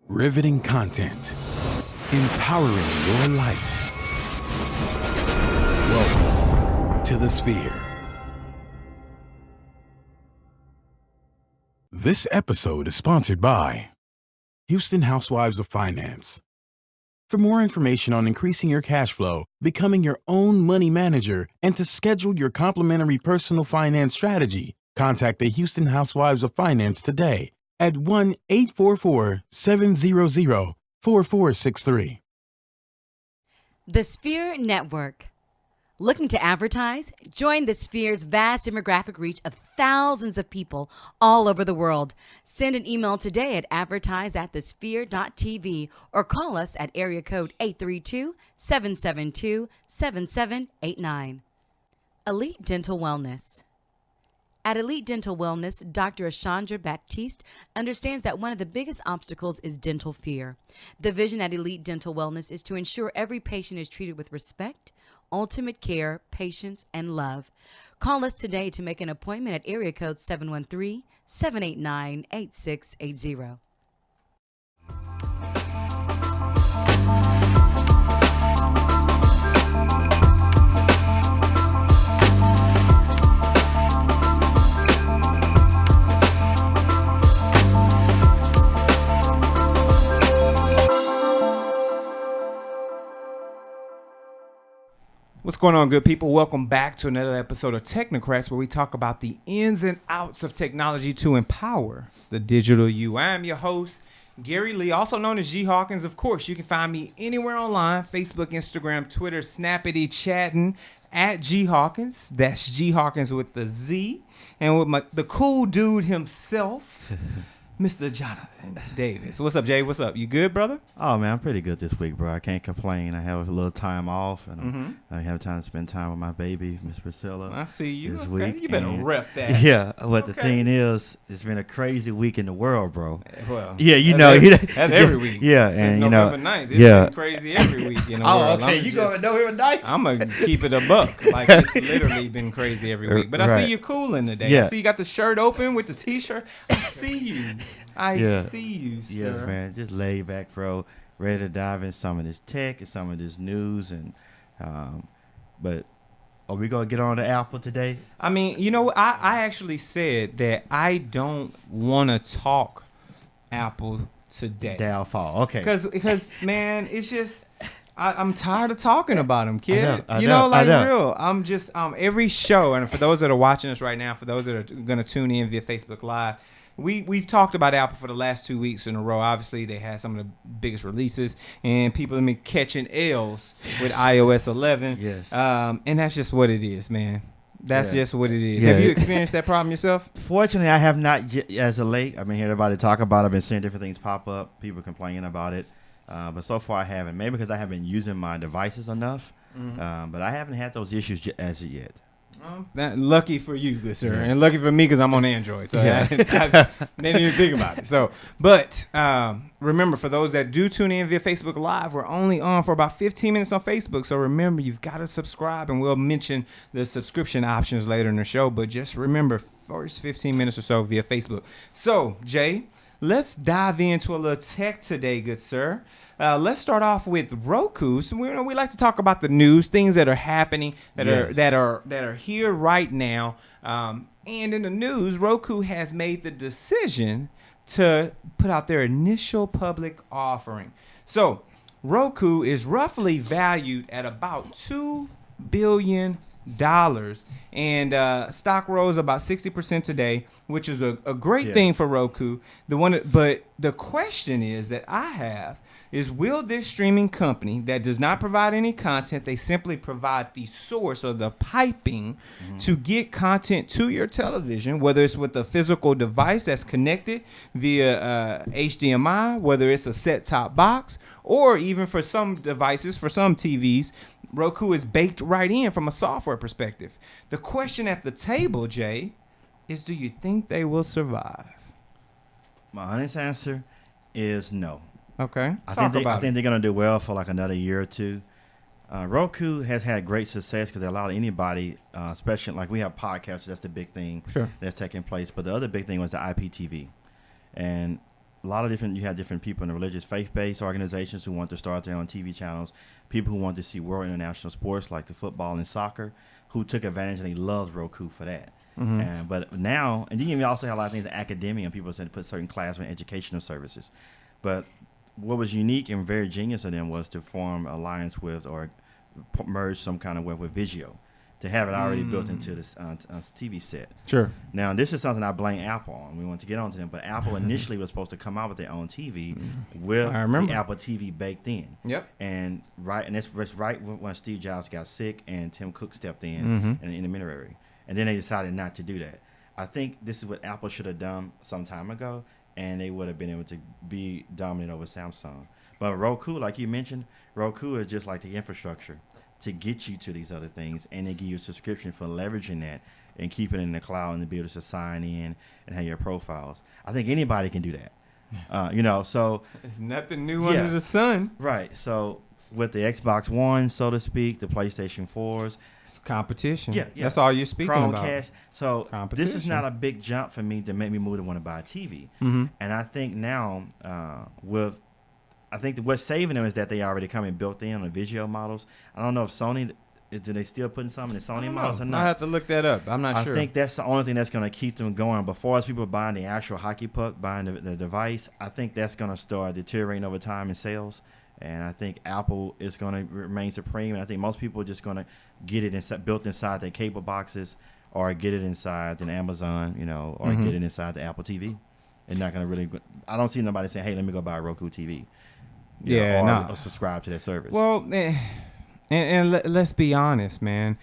Riveting content. Empowering your life. Welcome to the Sphere. This episode is sponsored by Houston Housewives of Finance. For more information on increasing your cash flow, becoming your own money manager, and to schedule your complimentary personal finance strategy, contact the Houston Housewives of Finance today at 1-844-700-4463. The Sphere Network. Looking to advertise? Join the Sphere's vast demographic reach of thousands of people all over the world. Send an email today at advertise@thesphere.tv or call us at area code 832-772-7789. Elite Dental Wellness. At Elite Dental Wellness, Dr. Ashandra Baptiste understands that one of the biggest obstacles is dental fear. The vision at Elite Dental Wellness is to ensure every patient is treated with respect, ultimate care, patience, and love. Call us today to make an appointment at area code 713-789-8680. What's going on, good people? Welcome back to another episode of Technocrats, where we talk about the ins and outs of technology to empower the digital you. I am your host, Gary Lee, also known as G Hawkins. Of course, you can find me anywhere online: Facebook, Instagram, Twitter, Snappity, chatting at G Hawkins. That's G Hawkins with the Z, and with the cool dude himself, Mr. Jonathan Davis. What's up, Jay? What's up? You good, brother? Oh, man, I'm pretty good this week, bro. I can't complain. I have a little time off, and I have time to spend time with my baby, Miss Priscilla. I see you. This Okay. week. You better And rep that. Yeah, but the Okay. thing is, it's been a crazy week in the world, bro. Well, Yeah, you that's know. that's every week. Yeah, Since and November 9th. It's yeah. been crazy every week in the Oh, world. okay. You going to November 9th? I'm going to keep it a buck. Like, it's literally been crazy every week. But I Right. see you cooling today. Yeah. I see you got the shirt open with the T-shirt. I see you. Yeah. See you, sir. Yes, man. Just laid back, bro. Ready to dive in some of this tech and some of this news. But are we going to get on to Apple today? I mean, you know, I actually said that I don't want to talk Apple today. Downfall. Okay. Because man, it's just I'm tired of talking about them, kid. I you know, know, like I know. real. I'm just every show, and for those that are watching us right now, for those that are gonna tune in via Facebook Live, we've talked about Apple for the last 2 weeks in a row. Obviously, they had some of the biggest releases, and people have been catching L's with iOS 11. Yes. And that's just what it is, man. That's Yeah. just what it is. Yeah. Have you experienced that problem yourself? Fortunately, I have not yet as of late. I've been hearing everybody talk about it. I've been seeing different things pop up, people complaining about it. But so far I haven't. Maybe because I haven't been using my devices enough. But I haven't had those issues as of yet. Lucky for you, good sir, Yeah. and lucky for me because I'm on Android, so Yeah. I didn't even think about it. So, but remember, for those that do tune in via Facebook Live, we're only on for about 15 minutes on Facebook. So remember, you've got to subscribe, and we'll mention the subscription options later in the show. But just remember, first 15 minutes or so via Facebook. So, Jay, let's dive into a little tech today, good sir. Let's start off with Roku. So we like to talk about the news, things that are happening, that are here right now. And in the news, Roku has made the decision to put out their initial public offering. So Roku is roughly valued at about $2 billion. And stock rose about 60% today, which is a great thing for Roku. But the question is that I have is, will this streaming company that does not provide any content, they simply provide the source or the piping to get content to your television, whether it's with a physical device that's connected via HDMI, whether it's a set-top box, or even for some devices, for some TVs, Roku is baked right in from a software perspective. The question at the table, Jay, is do you think they will survive? My honest answer is no. Okay. I think they're going to do well for like another year or two. Roku has had great success because they allow anybody, especially like we have podcasts. That's the big thing that's taking place. But the other big thing was the IPTV. And a lot of different. You have different people in the religious, faith-based organizations who want to start their own TV channels. People who want to see world international sports like the football and soccer, who took advantage and they loved Roku for that. But now, and then you also have a lot of things in academia, and people said to put certain classroom educational services. But what was unique and very genius of them was to form alliance with or merge some kind of web with Vizio, to have it already built into this TV set. Sure. Now, this is something I blame Apple on. We want to get onto them, but Apple initially was supposed to come out with their own TV with the Apple TV baked in. Yep. And that's right when Steve Jobs got sick and Tim Cook stepped in an intermediary. And then they decided not to do that. I think this is what Apple should have done some time ago, and they would have been able to be dominant over Samsung. But Roku, like you mentioned, Roku is just like the infrastructure to get you to these other things, and they give you a subscription for leveraging that and keeping it in the cloud and to be able to sign in and have your profiles. I think anybody can do that. So it's nothing new under the sun. Right. So with the Xbox One, so to speak, the PlayStation 4s. It's competition. Yeah. That's all you're speaking Chromecast. about. So this is not a big jump for me to make me move to want to buy a TV. And I think now I think what's saving them is that they already come in built in on the Vizio models. I don't know if Sony, do they still putting some in the Sony models or not? I have to look that up. I'm not sure. I think that's the only thing that's going to keep them going. Before as people buying the actual hockey puck, buying the device, I think that's going to start deteriorating over time in sales. And I think Apple is going to remain supreme. And I think most people are just going to get it built inside their cable boxes, or get it inside an Amazon, or get it inside the Apple TV. And not going to really. I don't see nobody saying, "Hey, let me go buy a Roku TV." Or subscribe to that service. Well, and let's be honest, man.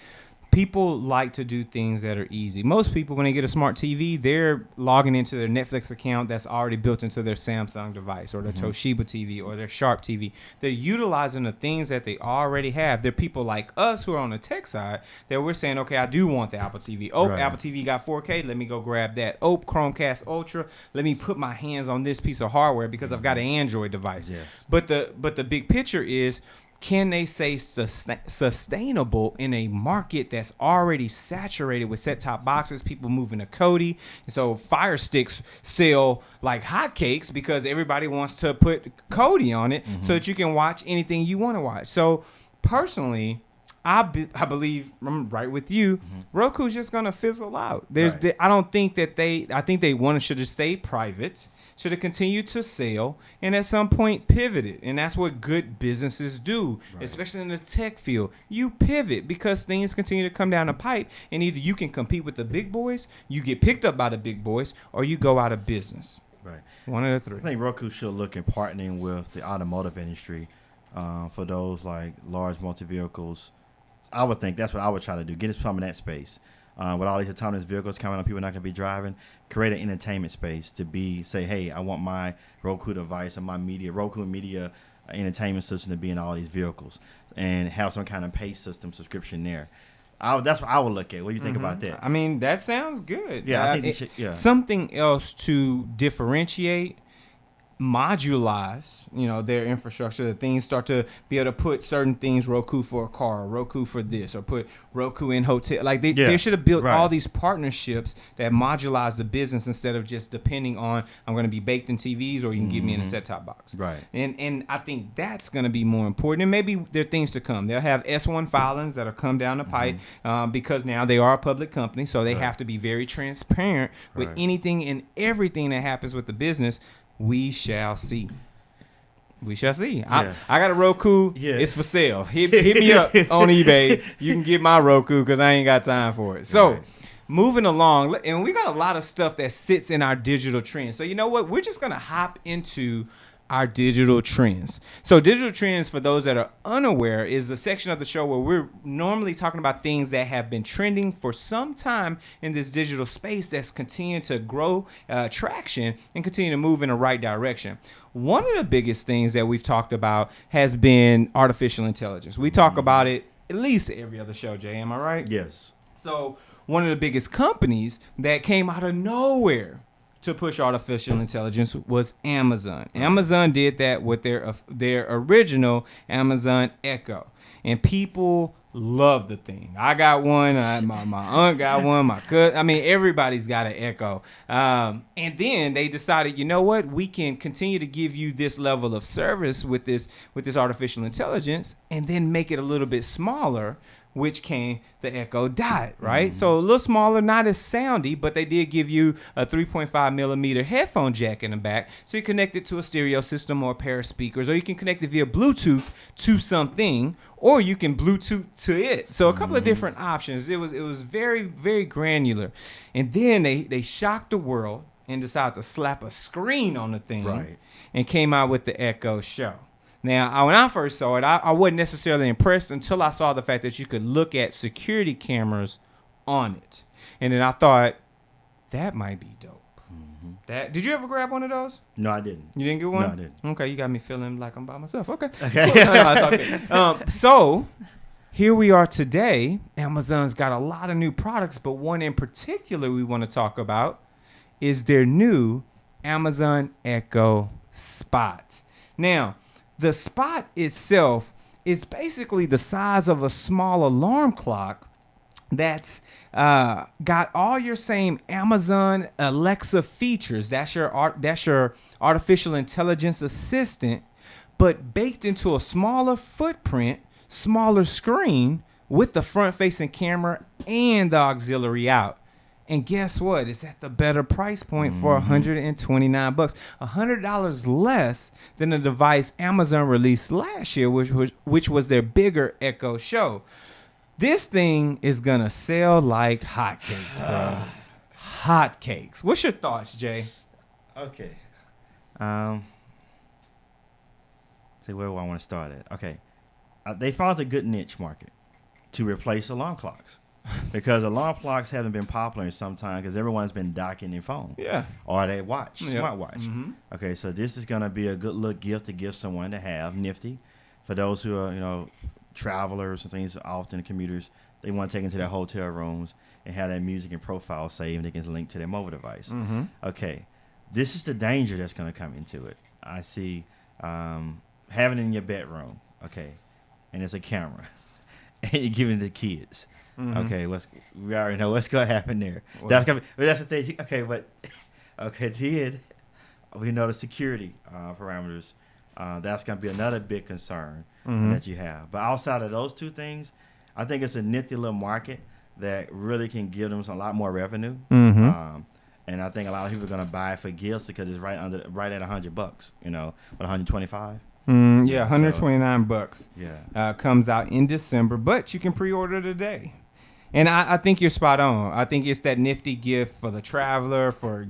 People like to do things that are easy. Most people, when they get a smart TV, they're logging into their Netflix account that's already built into their Samsung device or their Toshiba TV or their Sharp TV. They're utilizing the things that they already have. There are people like us who are on the tech side that we're saying, okay, I do want the Apple TV. Oh, right. Apple TV got 4K. Let me go grab that. Oh, Chromecast Ultra. Let me put my hands on this piece of hardware because I've got an Android device. Yes. But the big picture is, can they say sustainable in a market that's already saturated with set-top boxes, people moving to Kodi? So Fire Sticks sell like hotcakes because everybody wants to put Kodi on it so that you can watch anything you want to watch. So personally, I believe, I'm right with you, Roku's just going to fizzle out. I don't think that I think they should have stayed private, should have continued to sell, and at some point pivoted. And that's what good businesses do, especially in the tech field. You pivot because things continue to come down the pipe, and either you can compete with the big boys, you get picked up by the big boys, or you go out of business. Right. One of the three. I think Roku should look at partnering with the automotive industry for those like large multi-vehicles. I would think that's what I would try to do, get some of that space. With all these autonomous vehicles coming on, people not going to be driving, create an entertainment space to say, hey, I want my Roku device and my Roku media entertainment system to be in all these vehicles, and have some kind of pay system subscription there. That's what I would look at. What do you think about that? I mean, that sounds good. Yeah, I think something else to differentiate, modularize, their infrastructure. The things start to be able to put certain things, Roku for a car, Roku for this, or put Roku in hotel. Like they should have built all these partnerships that modularize the business instead of just depending on, I'm going to be baked in TVs, or you can give me in a set-top box. Right. And I think that's going to be more important. And maybe there are things to come. They'll have S1 filings that'll come down the pipe because now they are a public company, so they have to be very transparent with anything and everything that happens with the business. We shall see. We shall see. I got a Roku. Yeah. It's for sale. Hit me up on eBay. You can get my Roku because I ain't got time for it. So moving along, and we got a lot of stuff that sits in our digital trends. So you know what? We're just going to hop into our digital trends. So digital trends, for those that are unaware, is a section of the show where we're normally talking about things that have been trending for some time in this digital space that's continuing to grow traction and continue to move in the right direction. One of the biggest things that we've talked about has been artificial intelligence. We talk about it at least every other show, Jay. Am I right? Yes. So one of the biggest companies that came out of nowhere to push artificial intelligence was Amazon. Amazon did that with their original Amazon Echo. And people love the thing. I got one. My aunt got one. My cousin. I mean, everybody's got an Echo. And then they decided, you know what? We can continue to give you this level of service with this artificial intelligence, and then make it a little bit smaller, which came the Echo Dot, right? So a little smaller, not as soundy, but they did give you a 3.5 millimeter headphone jack in the back, so you connect it to a stereo system or a pair of speakers, or you can connect it via Bluetooth to something, or you can Bluetooth to it. So a couple of different options. It was very, very granular. And then they shocked the world and decided to slap a screen on the thing, Right. and came out with the Echo Show. Now, when I first saw it, I wasn't necessarily impressed until I saw the fact that you could look at security cameras on it. And then I thought, that might be dope. Did you ever grab one of those? No, I didn't. You didn't get one? No, I didn't. Okay, you got me feeling like I'm by myself. Okay. Okay. No, it's okay. So, here we are today. Amazon's got a lot of new products, but one in particular we want to talk about is their new Amazon Echo Spot. Now, the Spot itself is basically the size of a small alarm clock that's got all your same Amazon Alexa features. That's your artificial intelligence assistant, but baked into a smaller footprint, smaller screen with the front-facing camera and the auxiliary out. And guess what? It's at the better price point for $129, $100 less than the device Amazon released last year, which was their bigger Echo Show. This thing is gonna sell like hotcakes, bro. Hotcakes. What's your thoughts, Jay? Okay. See, where do I want to start at? Okay. They found a good niche market to replace alarm clocks. Because alarm clocks haven't been popular in some time because everyone's been docking their phone. Yeah. Or their watch, Yep. smartwatch. Okay, so this is going to be a good little gift to give someone to have, nifty. For those who are, travelers and things, often commuters, they want to take into their hotel rooms and have their music and profile saved and they can link to their mobile device. Okay, this is the danger that's going to come into it. I see having it in your bedroom, okay, and it's a camera, and you're giving it to kids. Okay, we already know what's gonna happen there. Well, That's the thing. Okay, we know the security parameters. That's gonna be another big concern that you have. But outside of those two things, I think it's a nifty little market that really can give them a lot more revenue. And I think a lot of people are gonna buy it for gifts because it's right at $100. What 125. Yeah, $129. Yeah. Comes out in December, but you can pre-order today. And I think you're spot on. I think it's that nifty gift for the traveler, for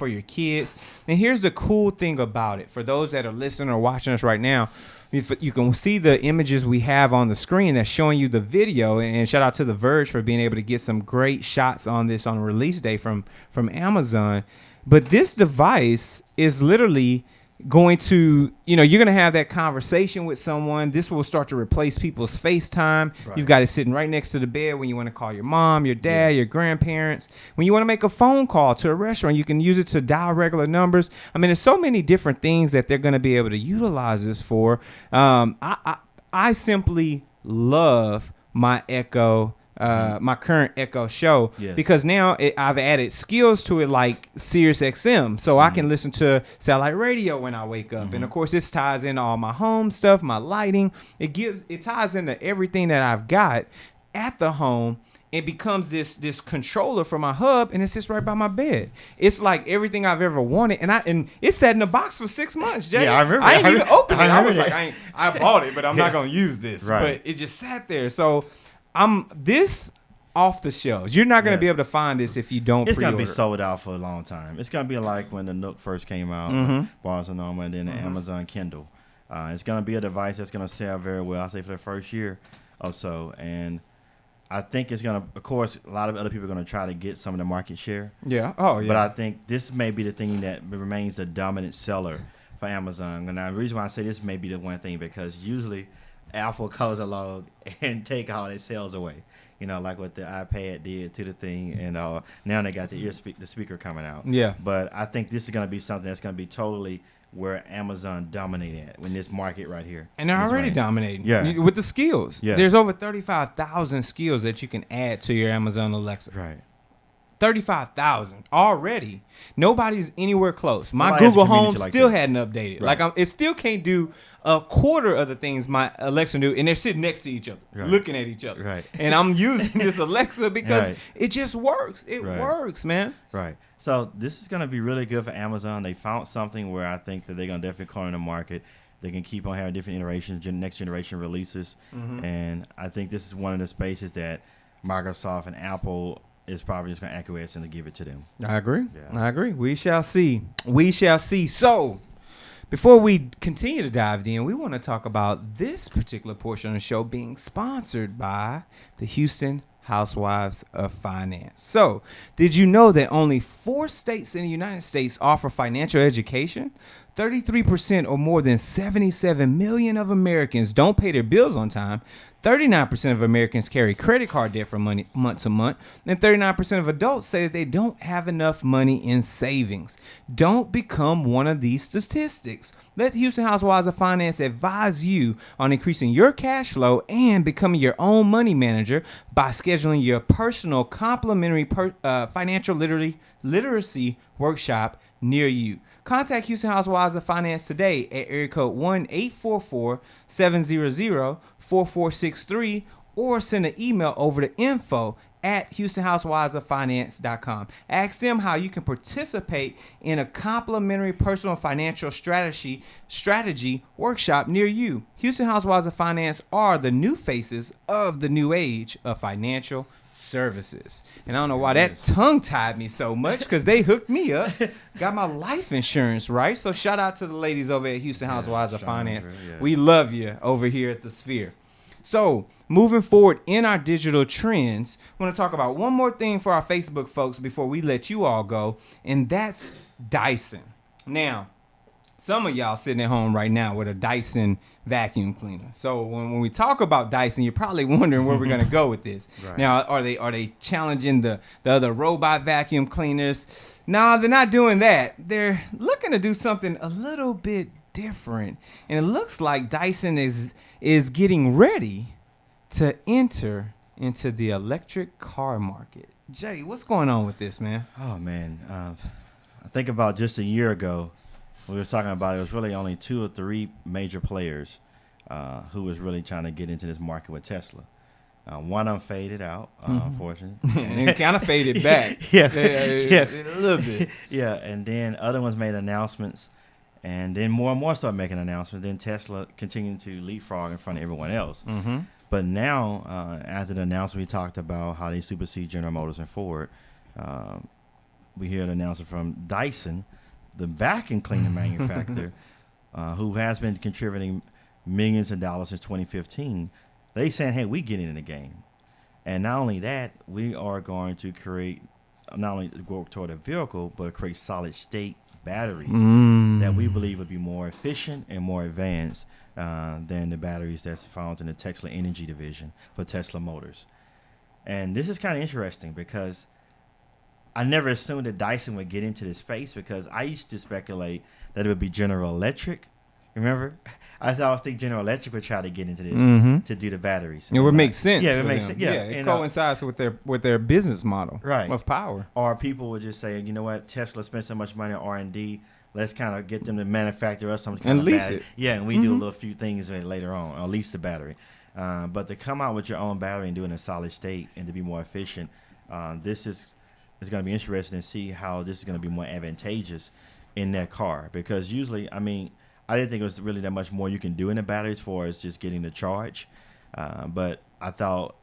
your kids. And here's the cool thing about it. For those that are listening or watching us right now, if you can see the images we have on the screen that's showing you the video. And shout out to The Verge for being able to get some great shots on this on release day from Amazon. But this device is literally going to, you're going to have that conversation with someone. This will start to replace people's FaceTime. Right. You've got it sitting right next to the bed when you want to call your mom, your dad, your grandparents. When you want to make a phone call to a restaurant, you can use it to dial regular numbers. I mean, there's so many different things that they're going to be able to utilize this for. I simply love my Echo. My current Echo Show, because now I've added skills to it like Sirius XM, so I can listen to satellite radio when I wake up, and of course this ties into all my home stuff, my lighting. It ties into everything that I've got at the home. It becomes this controller for my hub, and it sits right by my bed. It's like everything I've ever wanted, and it sat in the box for 6 months, Jay. Yeah, I remember. I ain't even opened it. I was that. like, I bought it, but I'm not gonna use this. Right. But it just sat there. So this off the shelves. You're not going to be able to find this if you don't It's pre-order. going to be sold out for a long time. It's going to be like when the Nook first came out, Barnes & Noble, and then the Amazon Kindle. It's going to be a device that's going to sell very well, I'll say, for the first year or so. And I think it's going to, of course, a lot of other people are going to try to get some of the market share. Yeah. Oh, yeah. But I think this may be the thing that remains the dominant seller for Amazon. And the reason why I say this may be the one thing, because usually Apple comes along and take all their sales away. like what the iPad did to the thing, and now they got the the speaker coming out. Yeah. But I think this is going to be something that's going to be totally where Amazon dominated at in this market right here. And they're already dominating. Yeah. With the skills. Yeah. There's over 35,000 skills that you can add to your Amazon Alexa. Right. 35,000 already. Nobody's anywhere close. My Nobody has a Google community Home like still that. hadn't updated. Right. Like it still can't do a quarter of the things my Alexa do, and they're sitting next to each other, Right. looking at each other. Right. And I'm using this Alexa because Right. it just works. It Right. works, man. Right. So this is going to be really good for Amazon. They found something where I think that they're going to definitely corner the market. They can keep on having different iterations, next generation releases. Mm-hmm. And I think this is one of the spaces that Microsoft and Apple is probably just going to acquiesce and to give it to them. I agree. Yeah. I agree. We shall see. We shall see. So, before we continue to dive in, we want to talk about this particular portion of the show being sponsored by the Houston Housewives of Finance. So, did you know that only 4 states in the United States offer financial education? 33% or more than 77 million of Americans don't pay their bills on time. 39% of Americans carry credit card debt from month to month, and 39% of adults say that they don't have enough money in savings. Don't become one of these statistics. Let Houston Housewives of Finance advise you on increasing your cash flow and becoming your own money manager by scheduling your personal complimentary financial literacy workshop near you. Contact Houston Housewives of Finance today at area code 1-844-700-4463 or send an email over to info@HoustonHousewivesOfFinance.com. Ask them how you can participate in a complimentary personal financial strategy workshop near you. Houston Housewives of Finance are the new faces of the new age of financial services. And I don't know why that tongue tied me so much, because they hooked me up, got my life insurance right. So shout out to the ladies over at Houston Housewives of Finance. Yeah. We love you over here at the Sphere. So moving forward in our digital trends, I want to talk about one more thing for our Facebook folks before we let you all go, and that's Dyson. Now, some of y'all sitting at home right now with a Dyson vacuum cleaner. So when we talk about Dyson, you're probably wondering where we're going to go with this. Right. Now, are they challenging the other robot vacuum cleaners? No, they're not doing that. They're looking to do something a little bit different. And it looks like Dyson is getting ready to enter into the electric car market. Jay, what's going on with this, man? Oh, man. I think about just a year ago, we were talking about it was really only 2 or 3 major players who was really trying to get into this market with Tesla. One of them faded out, unfortunately. And it kind of faded back. Yeah. A little bit. Yeah, and then other ones made announcements, and then more and more started making announcements. Then Tesla continued to leapfrog in front of everyone else. Mm-hmm. But now, after the announcement, we talked about how they supersede General Motors and Ford. We hear an announcement from Dyson, the vacuum cleaner manufacturer, who has been contributing millions of dollars since 2015. They saying, hey, we get in the game. And not only that, we are going to create, not only go toward a vehicle, but create solid state batteries that we believe would be more efficient and more advanced than the batteries that's found in the Tesla Energy division for Tesla Motors. And this is kind of interesting because I never assumed that Dyson would get into this space, because I used to speculate that it would be General Electric. Remember? I always think General Electric would try to get into this to do the batteries. It would make sense. Yeah, it for would make them. sense. Yeah, it and, coincides with their business model Right. of power. Or people would just say, you know what, Tesla spent so much money on R&D. Let's kind of get them to manufacture us some kind And of lease battery. it. Yeah, and we do a little few things later on, or lease the battery. But to come out with your own battery and do it in a solid state and to be more efficient, this is going to be interesting to see how this is going to be more advantageous in that car. Because usually, I mean, I didn't think it was really that much more you can do in the battery as far as just getting the charge. But I thought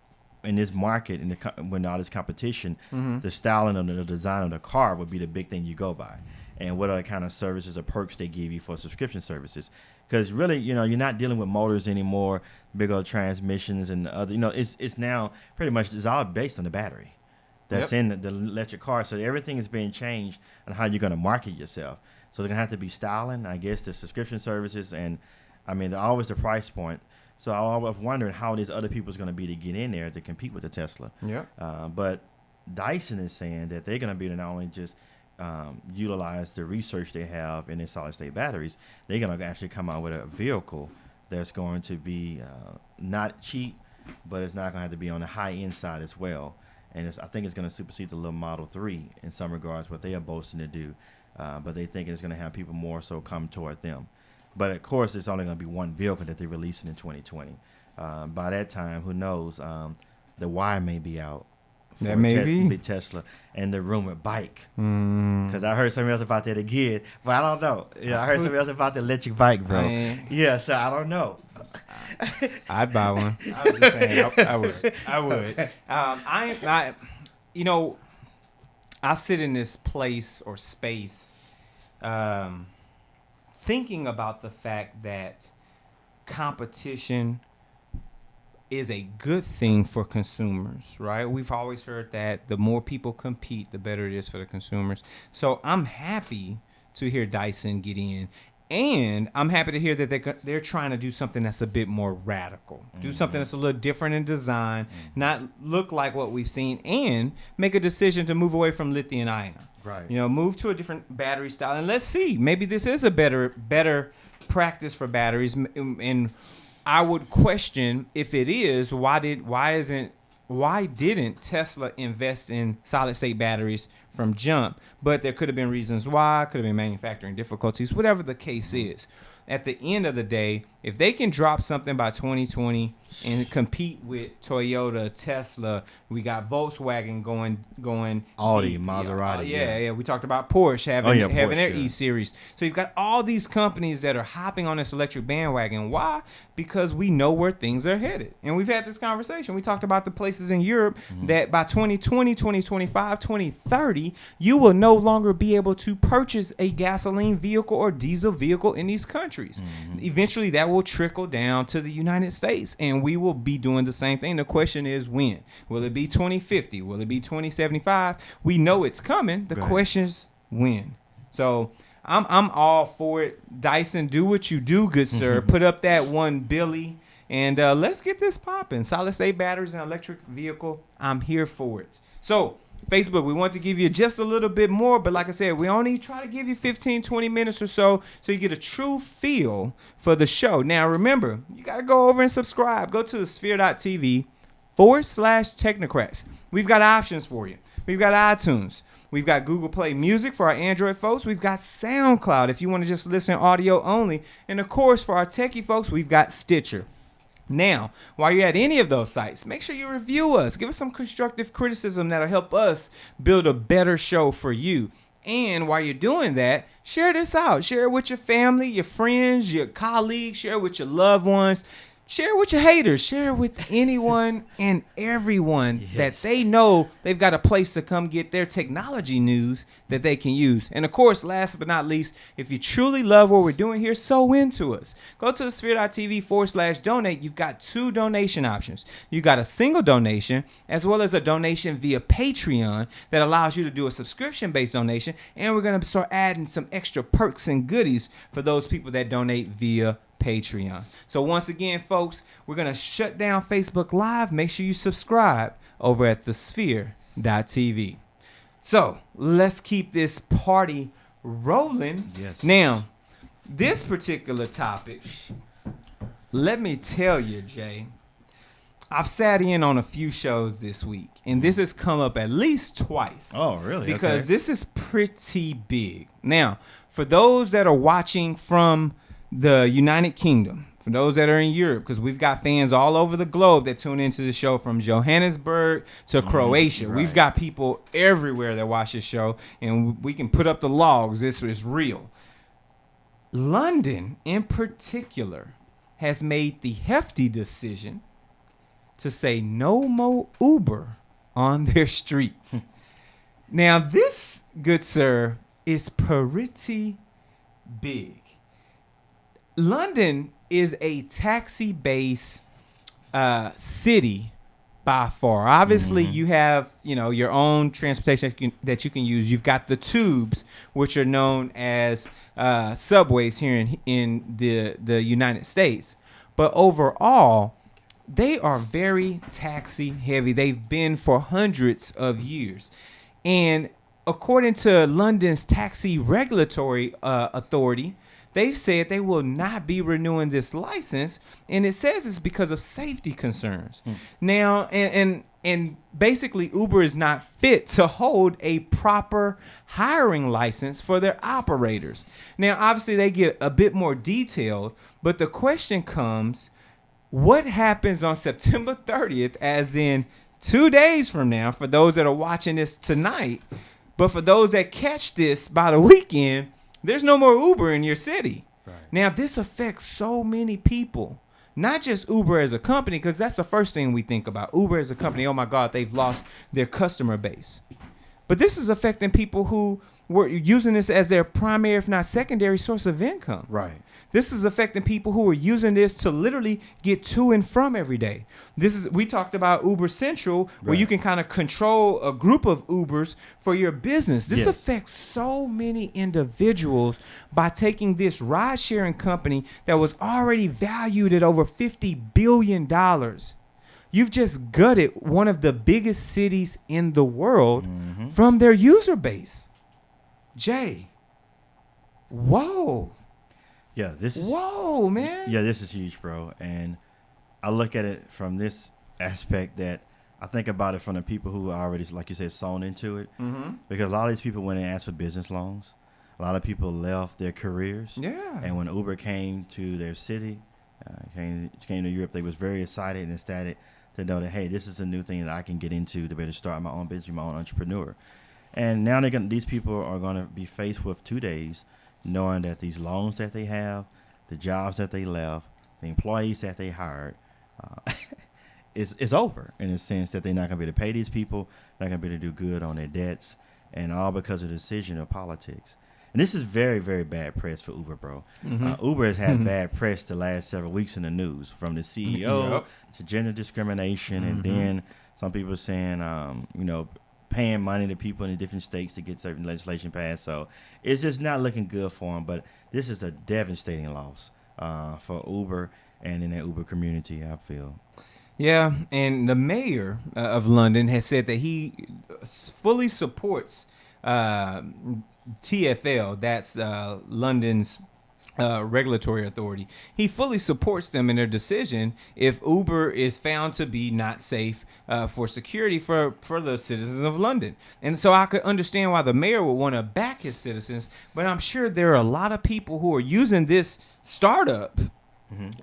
in this market, when all this competition, the styling of the design of the car would be the big thing you go by. And what other kind of services or perks they give you for subscription services. Because really, you're not dealing with motors anymore, big old transmissions and other, it's now pretty much, it's all based on the battery that's in the electric car. So everything is being changed on how you're going to market yourself. So they're going to have to be styling, I guess, the subscription services. And I mean, always the price point. So I was wondering how these other people is going to be to get in there to compete with the Tesla. Yeah. But Dyson is saying that they're going to be able to not only just utilize the research they have in their solid state batteries, they're going to actually come out with a vehicle that's going to be not cheap, but it's not going to have to be on the high end side as well. And I think it's going to supersede the little Model 3 in some regards, what they are boasting to do. But they think it's going to have people more so come toward them. But of course, it's only going to be one vehicle that they're releasing in 2020. By that time, who knows? The Y may be out. That may be Tesla and the rumored bike. Because I heard something else about that again, but I don't know. Yeah, I heard something else about the electric bike, bro. Yeah, so I don't know. I'd buy one. I was just saying, I would. I sit in this place or space, thinking about the fact that competition is a good thing for consumers, right? We've always heard that the more people compete, the better it is for the consumers. So I'm happy to hear Dyson get in. And I'm happy to hear that they're trying to do something that's a bit more radical, do something that's a little different in design, not look like what we've seen, and make a decision to move away from lithium ion. Right. Move to a different battery style, and let's see. Maybe this is a better practice for batteries. And I would question if it is, why didn't Tesla invest in solid state batteries from jump? But there could have been reasons why, could have been manufacturing difficulties, whatever the case is. At the end of the day, if they can drop something by 2020 and compete with Toyota, Tesla, we got Volkswagen going Audi, Maserati. Yeah. We talked about Porsche having their E-Series. So you've got all these companies that are hopping on this electric bandwagon. Why? Because we know where things are headed. And we've had this conversation. We talked about the places in Europe that by 2020, 2025, 2030, you will no longer be able to purchase a gasoline vehicle or diesel vehicle in these countries. Eventually, that will trickle down to the United States, and we will be doing the same thing. The question is when. Will it be 2050? Will it be 2075? We know it's coming. The question is when. So I'm all for it. Dyson, do what you do, good sir. Put up that one Billy, and let's get this popping. Solid state batteries and electric vehicle. I'm here for it. So Facebook, we want to give you just a little bit more, but like I said, we only try to give you 15, 20 minutes or so you get a true feel for the show. Now, remember, you got to go over and subscribe. Go to thesphere.tv/Technocrats. We've got options for you. We've got iTunes. We've got Google Play Music for our Android folks. We've got SoundCloud if you want to just listen audio only. And, of course, for our techie folks, we've got Stitcher. Now, while you're at any of those sites, make sure you review us. Give us some constructive criticism that'll help us build a better show for you. And while you're doing that, share this out. Share it with your family, your friends, your colleagues. Share it with your loved ones. Share it with your haters. Share it with anyone and everyone that they know they've got a place to come get their technology news that they can use. And of course, last but not least, if you truly love what we're doing here, sew into us. Go to thesphere.tv/donate. You've got two donation options. You got a single donation as well as a donation via Patreon that allows you to do a subscription-based donation. And we're going to start adding some extra perks and goodies for those people that donate via Patreon. So once again, folks, we're going to shut down Facebook Live. Make sure you subscribe over at thesphere.tv. So let's keep this party rolling. Yes. Now, this particular topic, let me tell you, Jay, I've sat in on a few shows this week, and this has come up at least twice. Oh, really? Because this is pretty big. Now, for those that are watching from the United Kingdom, for those that are in Europe, because we've got fans all over the globe that tune into the show from Johannesburg to Croatia. Right. We've got people everywhere that watch this show, and we can put up the logs. This is real. London, in particular, has made the hefty decision to say no more Uber on their streets. Now, this, good sir, is pretty big. London is a taxi-based city by far. Obviously, you have your own transportation that you can use. You've got the tubes, which are known as subways here in the United States. But overall, they are very taxi heavy. They've been for hundreds of years. And according to London's taxi regulatory authority, they've said they will not be renewing this license. And it says it's because of safety concerns. Now, and basically Uber is not fit to hold a proper hiring license for their operators. Now, obviously they get a bit more detailed, but the question comes, what happens on September 30th, as in 2 days from now, for those that are watching this tonight, but for those that catch this by the weekend, there's no more Uber in your city. Right. Now, this affects so many people. Not just Uber as a company, because that's the first thing we think about. Uber as a company, oh my God, they've lost their customer base. But this is affecting people who were using this as their primary, if not secondary, source of income. Right. This is affecting people who are using this to literally get to and from every day. We talked about Uber Central, where you can kind of control a group of Ubers for your business. This affects so many individuals by taking this ride-sharing company that was already valued at over $50 billion. You've just gutted one of the biggest cities in the world from their user base. Jay, whoa. Yeah, this is whoa, man. Yeah, this is huge, bro. And I look at it from this aspect that I think about it from the people who are already, like you said, sewn into it. Because a lot of these people went and asked for business loans. A lot of people left their careers. Yeah. And when Uber came to their city, came to Europe, they was very excited and ecstatic to know that, hey, this is a new thing that I can get into to be able to start my own business, be my own entrepreneur. And now these people are going to be faced with 2 days knowing that these loans that they have, the jobs that they left, the employees that they hired, is over in a sense that they're not going to be able to pay these people, not going to be able to do good on their debts, and all because of the decision of politics. And this is very, very bad press for Uber, bro. Uber has had bad press the last several weeks in the news, from the CEO to gender discrimination, and then some people saying, paying money to people in the different states to get certain legislation passed. So it's just not looking good for them. But this is a devastating loss for Uber and in the Uber community, I feel. Yeah, and the mayor of London has said that he fully supports TfL, that's London's regulatory authority. He fully supports them in their decision if Uber is found to be not safe for security for the citizens of London. And so I could understand why the mayor would want to back his citizens, but I'm sure there are a lot of people who are using this startup.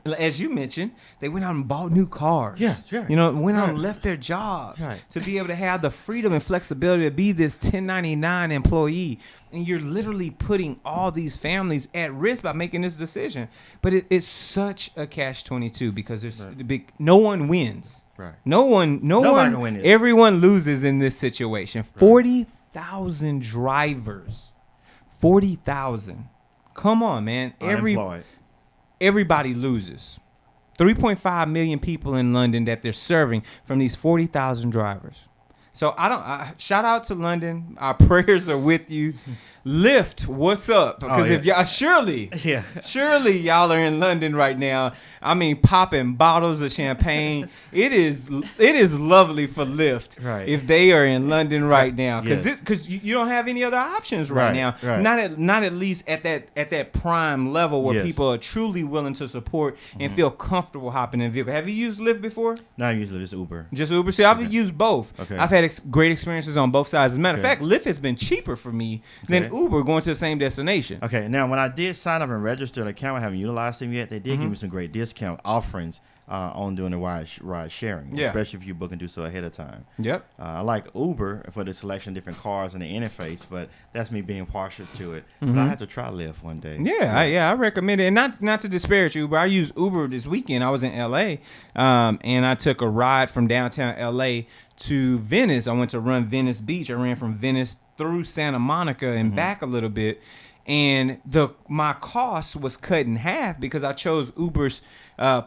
As you mentioned, they went out and bought new cars. Yeah, right. Went out and left their jobs to be able to have the freedom and flexibility to be this 1099 employee. And you're literally putting all these families at risk by making this decision. But it's such a catch-22 because there's no one wins. Right. No one. Can win this. Everyone loses in this situation. Right. 40,000 drivers. 40,000. Come on, man. Everybody loses. 3.5 million people in London that they're serving from these 40,000 drivers. So shout out to London. Our prayers are with you. Lyft, what's up? Because if y'all surely y'all are in London right now. I mean, popping bottles of champagne. It is lovely for Lyft if they are in London right now, because you don't have any other options right now. Right. Not at least at that prime level where people are truly willing to support and feel comfortable hopping in a vehicle. Have you used Lyft before? No, usually it's Uber. Just Uber. See, I've used both. Okay. I've had great experiences on both sides. As a matter of fact, Lyft has been cheaper for me than Uber going to the same destination. Okay, now when I did sign up and register an account, I haven't utilized them yet. They did give me some great discount offerings on doing the ride sharing, especially if you book and do so ahead of time. Yep. I like Uber for the selection of different cars and the interface, but that's me being partial to it. But I have to try Lyft one day. I recommend it. And not to disparage Uber. I used Uber this weekend. I was in LA and I took a ride from downtown LA to Venice. I went to run Venice Beach. I ran from Venice through Santa Monica and back a little bit. and my cost was cut in half because I chose Uber's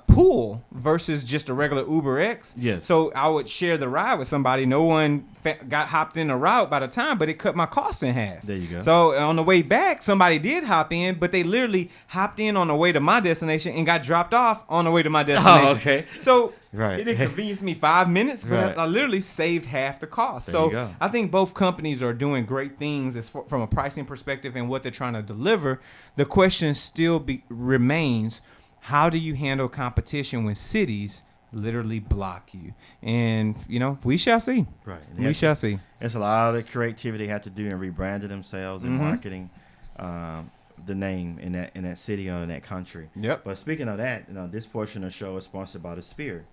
pool versus just a regular Uber X. Yes. So I would share the ride with somebody. No one got hopped in the route by the time, but it cut my cost in half. There you go. So on the way back, somebody did hop in, but they literally hopped in on the way to my destination and got dropped off on the way to my destination. Oh, okay. So Right. it inconvenienced me 5 minutes, but Right. I literally saved half the cost. There you So go. I think both companies are doing great things from a pricing perspective and what they're trying to deliver. The question still remains, how do you handle competition when cities literally block you? And, we shall see. Right. We shall see. It's a lot of creativity they have to do in rebranding themselves and marketing the name in that city or in that country. Yep. But speaking of that, this portion of the show is sponsored by the Spear.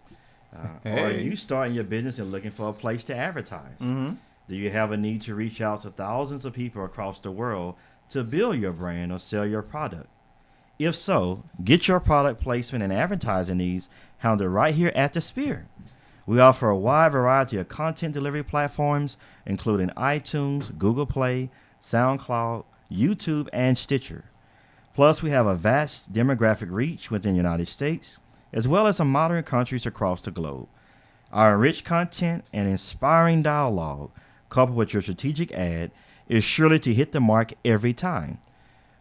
Are Hey. you starting your business and looking for a place to advertise? Mm-hmm. Do you have a need to reach out to thousands of people across the world to build your brand or sell your product? If so, get your product placement and advertising needs handled right here at the Spear. We offer a wide variety of content delivery platforms, including iTunes, Google Play, SoundCloud, YouTube, and Stitcher. Plus, we have a vast demographic reach within the United States, as well as some modern countries across the globe. Our rich content and inspiring dialogue, coupled with your strategic ad, is surely to hit the mark every time.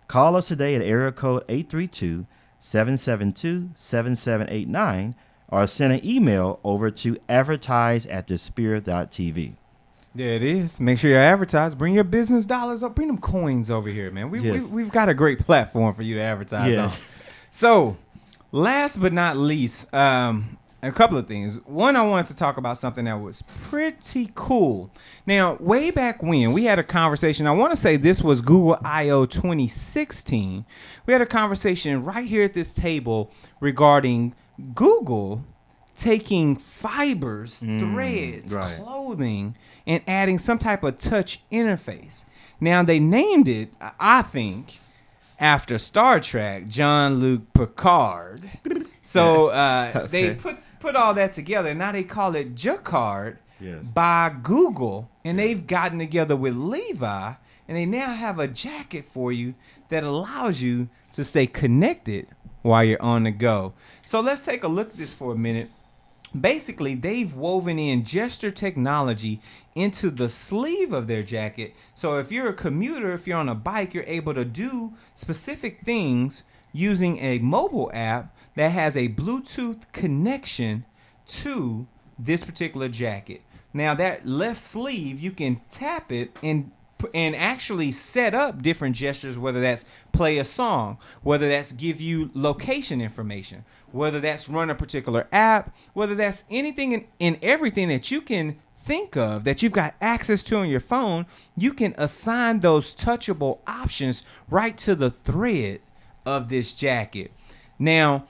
Call us today at area code 832-772-7789 or send an email over to advertise@thespear.tv. There it is. Make sure you advertise. Bring your business dollars up. Bring them coins over here, man. We've got a great platform for you to advertise on. So, last but not least, a couple of things. One, I wanted to talk about something that was pretty cool. Now, way back when, we had a conversation. I want to say this was Google I.O. 2016. We had a conversation right here at this table regarding Google taking fibers, threads, right. clothing, and adding some type of touch interface. Now, they named it, I think, after Star Trek, Jean-Luc Picard. So they put all that together. Now they call it Jacquard by Google, and they've gotten together with Levi, and they now have a jacket for you that allows you to stay connected while you're on the go. So let's take a look at this for a minute. Basically, they've woven in gesture technology into the sleeve of their jacket. So if you're a commuter, if you're on a bike, you're able to do specific things using a mobile app that has a Bluetooth connection to this particular jacket. Now, that left sleeve, you can tap it and actually set up different gestures, whether that's play a song, whether that's give you location information, whether that's run a particular app, whether that's anything and everything that you can think of that you've got access to on your phone. You can assign those touchable options right to the thread of this jacket. Now,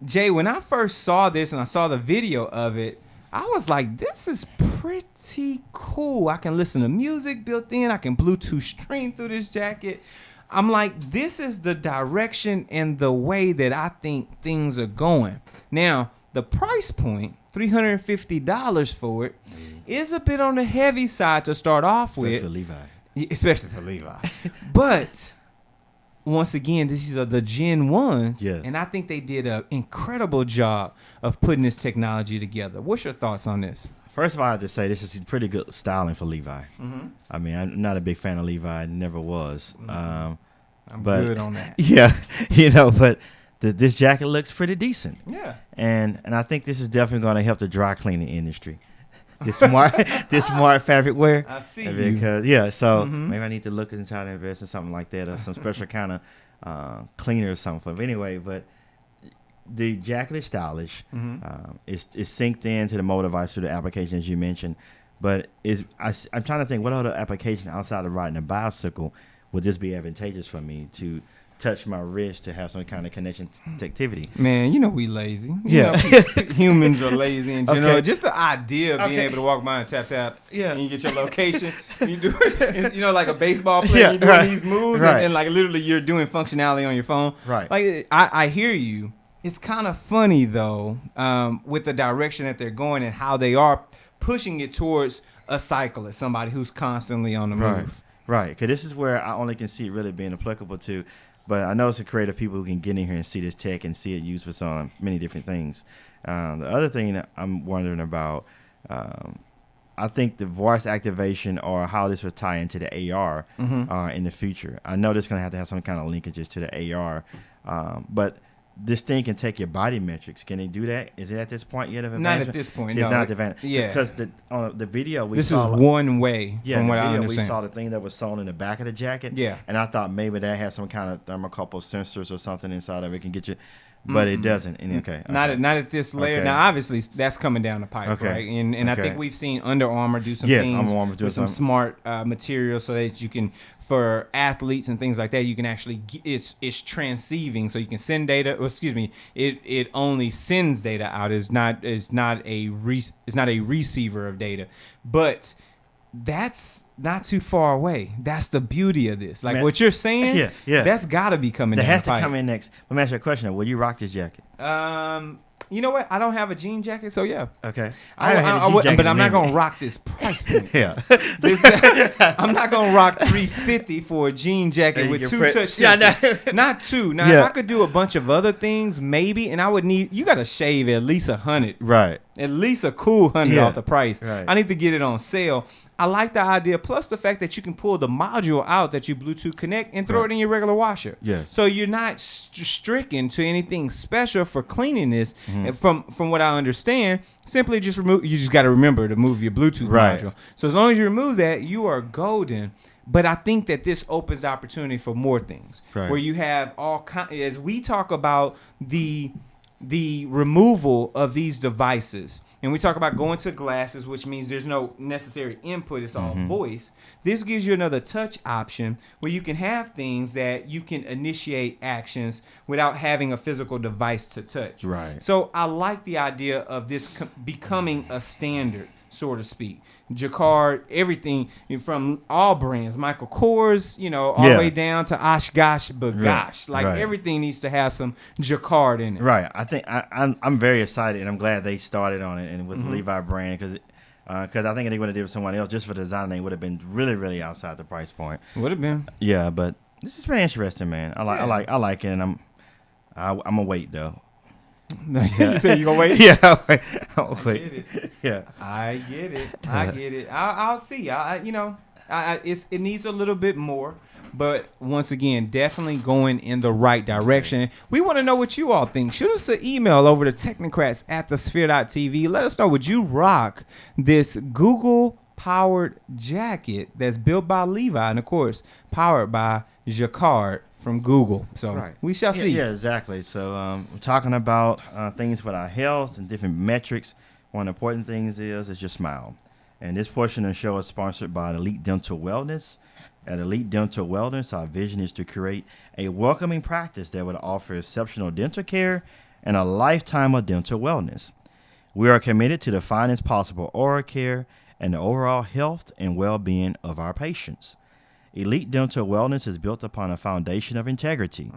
Jay, when I first saw this and I saw the video of it, I was like, this is pretty cool. I can listen to music built in. I can Bluetooth stream through this jacket. I'm like, this is the direction and the way that I think things are going. Now, the price point, $350 for it, is a bit on the heavy side to start off with. Especially for Levi. But once again, these are the Gen 1s, and I think they did an incredible job of putting this technology together. What's your thoughts on this? First of all, I have to say this is pretty good styling for Levi. Mm-hmm. I mean, I'm not a big fan of Levi. Never was. I'm good on that. Yeah, but this jacket looks pretty decent. Yeah. And I think this is definitely going to help the dry cleaning industry. This smart fabric wear. I see because maybe I need to look and try to invest in something like that or some special kind of cleaner or something. But anyway, the jacket is stylish. It's synced into the mobile device through the application as you mentioned. But I'm trying to think what other application outside of riding a bicycle would this be advantageous for me to touch my wrist to have some kind of connection activity. Man, we lazy. Humans are lazy in general. Okay. Just the idea of being able to walk by and tap, and you get your location. You do it, like a baseball player, you're doing these moves, and like literally you're doing functionality on your phone. Right. Like I hear you. It's kind of funny though, with the direction that they're going and how they are pushing it towards a cyclist, somebody who's constantly on the move. Right, because this is where I only can see it really being applicable to. But I know some creative people who can get in here and see this tech and see it used for so many different things. The other thing that I'm wondering about, I think the voice activation or how this would tie into the AR in the future. I know this is going to have some kind of linkages to the AR, but this thing can take your body metrics. Can it do that? Is it at this point yet of advancement? Not at this point. See, no. it's not at the advancement. Yeah. Because on the video we this saw. This is one way Yeah, from what the I video understand. we saw the thing that was sewn in the back of the jacket. Yeah. And I thought maybe that had some kind of thermocouple sensors or something inside of it can get you, but it doesn't. And Not at this layer. Okay. Now, obviously, that's coming down the pipe, Okay. right? And I Okay. think we've seen Under Armour do some Yes, things Under Armour doing with some something. smart material so that you can, for athletes and things like that, you can actually it's transceiving, so you can send data. Or excuse me, it only sends data out. It's not a receiver of data, but that's not too far away. That's the beauty of this. Like, Man, what you're saying, yeah. that's got to be coming that down has the to pipe. come in next. Let me ask you a question. Will you rock this jacket? You know what? I don't have a jean jacket, so yeah. Okay. I haven't had a jean jacket but in I'm a not minute. gonna rock this price point. Yeah. I'm not gonna rock $350 for a jean jacket Hey, with you're 2 pre- touch Yeah, sensors. Not 2. Now, Yeah. if I could do a bunch of other things, maybe, and I would need. You gotta shave at least $100. Right. At least a cool $100 Yeah, off the price. right. I need to get it on sale. I like the idea, plus the fact that you can pull the module out that you Bluetooth connect and throw Right. it in your regular washer. Yes. So you're not stricken to anything special for cleaning this. Mm-hmm. And from what I understand, simply just remove. You just got to remember to move your Bluetooth Right. module. So as long as you remove that, you are golden. But I think that this opens the opportunity for more things, Right. where you have as we talk about the removal of these devices, and we talk about going to glasses, which means there's no necessary input, it's all voice. This gives you another touch option where you can have things that you can initiate actions without having a physical device to touch. Right. So I like the idea of this becoming a standard, so to speak. Jacquard, everything from all brands, Michael Kors, all Yeah. the way down to Oshkosh Bagosh. Like right. everything needs to have some Jacquard in it. Right. I think I'm very excited, and I'm glad they started on it and with Mm-hmm. Levi brand because I think if they would have did it with someone else just for the design, they would have been really, really outside the price point. Would have been. Yeah, but this is pretty interesting, man. I like it, and I'm gonna wait though. You said you gonna wait? Yeah, I'll wait. Get it. Yeah. I get it. I'll see. It needs a little bit more, but once again, definitely going in the right direction. We want to know what you all think. Shoot us an email over to technocrats@thesphere.tv. Let us know, would you rock this Google powered jacket that's built by Levi and of course powered by Jacquard from Google? So Right. we shall see. Yeah, exactly. So we're talking about things for our health and different metrics. One of the important things is your smile. And this portion of the show is sponsored by Elite Dental Wellness. At Elite Dental Wellness, our vision is to create a welcoming practice that would offer exceptional dental care and a lifetime of dental wellness. We are committed to the finest possible oral care and the overall health and well-being of our patients. Elite Dental Wellness is built upon a foundation of integrity,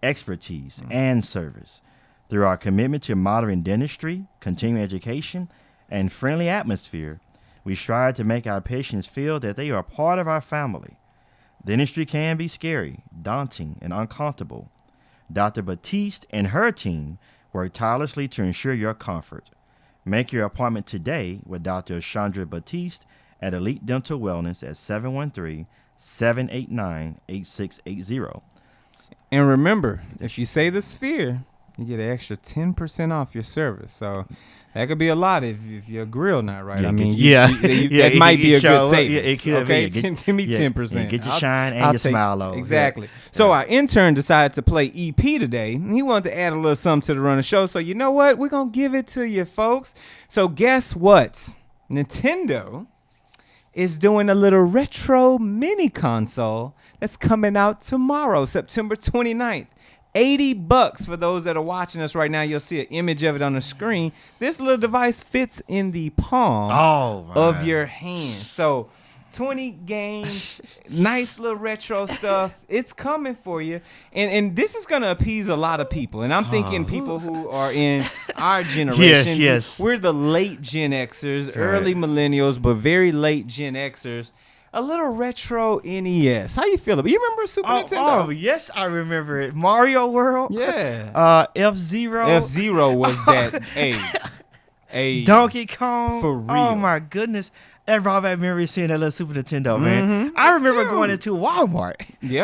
expertise, and service. Through our commitment to modern dentistry, continuing education, and friendly atmosphere, we strive to make our patients feel that they are part of our family. Dentistry can be scary, daunting, and uncomfortable. Dr. Batiste and her team work tirelessly to ensure your comfort. Make your appointment today with Dr. Chandra Batiste at Elite Dental Wellness at 713-789-8680. And remember, if you say the Sphere, you get an extra 10% off your service. So that could be a lot if your grill not right. Yeah, I mean, yeah. that might be a good savings. Yeah, it could okay, be. give me 10%. Yeah, get your shine and I'll your take- smile on. Exactly. Yeah. So our intern decided to play EP today. He wanted to add a little something to the run of the show. So you know what? We're going to give it to you, folks. So guess what? Nintendo is doing a little retro mini console that's coming out tomorrow, September 29th. $80 for those that are watching us right now. You'll see an image of it on the screen. This little device fits in the palm of your hand. So 20 games, nice little retro stuff. It's coming for you. And this is going to appease a lot of people. And I'm thinking people who are in our generation. Yes. We're the late Gen Xers, early millennials, but very late Gen Xers. a little retro NES. How you feel about it? You remember Super Nintendo? Oh, yes, I remember it. Mario World. Yeah. F-Zero. F-Zero was that. a Donkey Kong. For real. Oh, my goodness. That brought back memory seeing that little Super Nintendo, man. I remember going into Walmart,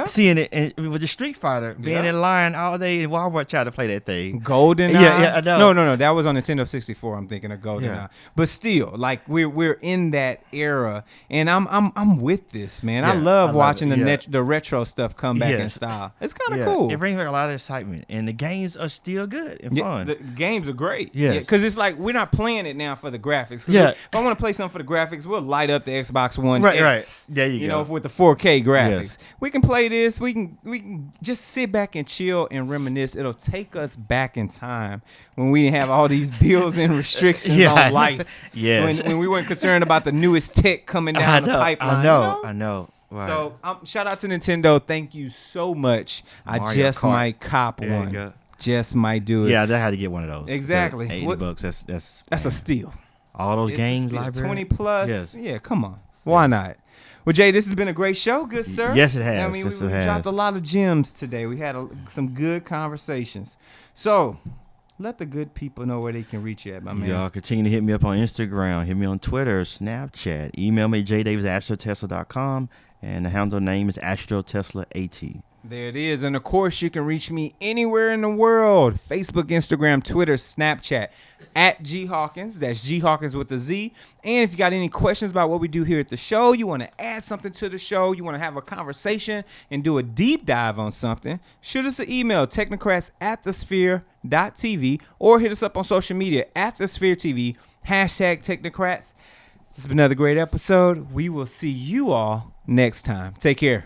seeing it with the Street Fighter, being in line all day in Walmart trying to play that thing. GoldenEye. Yeah, I know. No, that was on Nintendo 64. I'm thinking of GoldenEye. Yeah. But still, like we're in that era, and I'm with this, man. I Yeah, love I love watching it. the retro stuff come back in style. It's kind of cool. It brings back a lot of excitement, and the games are still good and fun. The games are great. Yes. Because it's like we're not playing it now for the graphics. Yeah. If I want to play something for the graphics, we'll light up the Xbox One Right, X. right. There you go. Know, with the 4K graphics. Yes. We can play this. We can just sit back and chill and reminisce. It'll take us back in time when we didn't have all these bills and restrictions on life. Yes. When we weren't concerned about the newest tech coming down the pipeline. I know. Right. So shout out to Nintendo. Thank you so much. I just Kart. might cop There you one. go. Just might do it. Yeah, I had to get one of those. Exactly. $80. That's a steal. all those It's games, a steal. library. 20 plus. Yes. Yeah, come on. Why not? Well, Jay, this has been a great show, good sir. Yes, it has. I mean, Yes, we it has. dropped a lot of gems today. We had some good conversations. So, let the good people know where they can reach you at, my man. Y'all continue to hit me up on Instagram, hit me on Twitter, Snapchat, email me jdavis@astrotesla.com, and the handle name is AstroTeslaAT. There it is. And, of course, you can reach me anywhere in the world. Facebook, Instagram, Twitter, Snapchat, @GHawkins. That's G Hawkins with a Z. And if you got any questions about what we do here at the show, you want to add something to the show, you want to have a conversation and do a deep dive on something, shoot us an email, technocrats@thesphere.tv, or hit us up on social media, @thespheretv, #Technocrats. This has been another great episode. We will see you all next time. Take care.